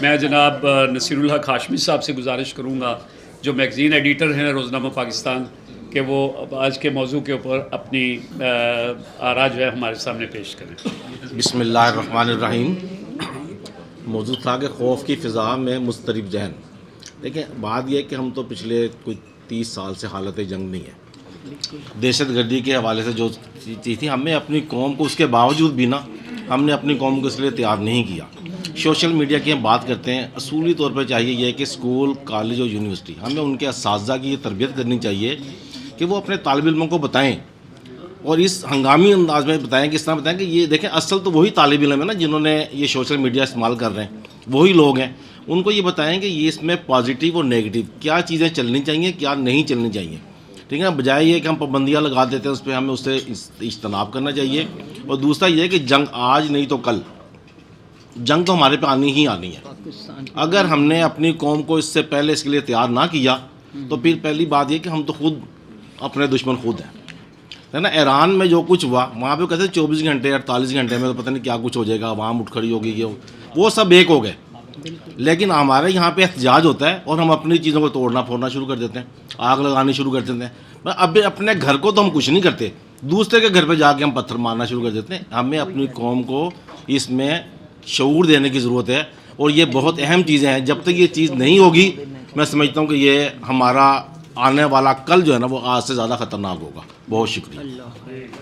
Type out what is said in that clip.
میں جناب نصیر الحق ہاشمی صاحب سے گزارش کروں گا جو میگزین ایڈیٹر ہیں روزنامہ پاکستان کہ وہ آج کے موضوع کے اوپر اپنی آراء جو ہے ہمارے سامنے پیش کریں۔ بسم اللہ الرحمن الرحیم۔ موضوع تھا کہ خوف کی فضا میں مضطرب ذہن۔ دیکھیں بات یہ ہے کہ ہم تو پچھلے کوئی 30 سال سے حالت جنگ نہیں ہے۔ دہشت گردی کے حوالے سے جو چیز تھی ہمیں اپنی قوم کو اس کے باوجود بھی ہم نے اپنی قوم کو اس لیے تیار نہیں کیا۔ سوشل میڈیا کی ہم بات کرتے ہیں، اصولی طور پہ چاہیے یہ کہ اسکول، کالج اور یونیورسٹی ہمیں ان کے اساتذہ کی یہ تربیت کرنی چاہیے کہ وہ اپنے طالب علموں کو بتائیں اور اس ہنگامی انداز میں بتائیں کہ اس طرح بتائیں کہ یہ دیکھیں اصل تو وہی طالب علم ہے نا جنہوں نے یہ سوشل میڈیا استعمال کر رہے ہیں، وہی لوگ ہیں۔ ان کو یہ بتائیں کہ یہ اس میں پازیٹیو اور نیگیٹو کیا چیزیں چلنی چاہیے، کیا نہیں چلنی چاہیے، ٹھیک ہے نا، بجائے یہ کہ ہم پابندیاں لگا دیتے ہیں اس پہ، ہمیں اس سے اجتناب کرنا چاہیے۔ اور دوسرا یہ کہ جنگ آج نہیں تو کل، جنگ تو ہمارے پہ آنی ہی آنی ہے۔ اگر ہم نے اپنی قوم کو اس سے پہلے اس کے لیے تیار نہ کیا تو پھر پہلی بات یہ کہ ہم تو خود اپنے دشمن خود ہیں، ہے نا۔ ایران میں جو کچھ ہوا وہاں پہ کہتے ہیں 24 گھنٹے 48 گھنٹے میں تو پتہ نہیں کیا کچھ ہو جائے گا، عوام اٹھ کھڑی ہوگی، یہ وہ سب ایک ہو گئے۔ لیکن ہمارے یہاں پہ احتجاج ہوتا ہے اور ہم اپنی چیزوں کو توڑنا پھوڑنا شروع کر دیتے ہیں، آگ لگانی شروع کر دیتے ہیں۔ اب اپنے گھر کو تو ہم کچھ نہیں کرتے، دوسرے کے گھر پہ جا کے ہم پتھر مارنا شروع کر دیتے ہیں۔ ہمیں اپنی قوم کو اس میں شعور دینے کی ضرورت ہے اور یہ بہت اہم چیزیں ہیں۔ جب تک یہ چیز نہیں ہوگی میں سمجھتا ہوں کہ یہ ہمارا آنے والا کل جو ہے نا وہ آج سے زیادہ خطرناک ہوگا۔ بہت شکریہ۔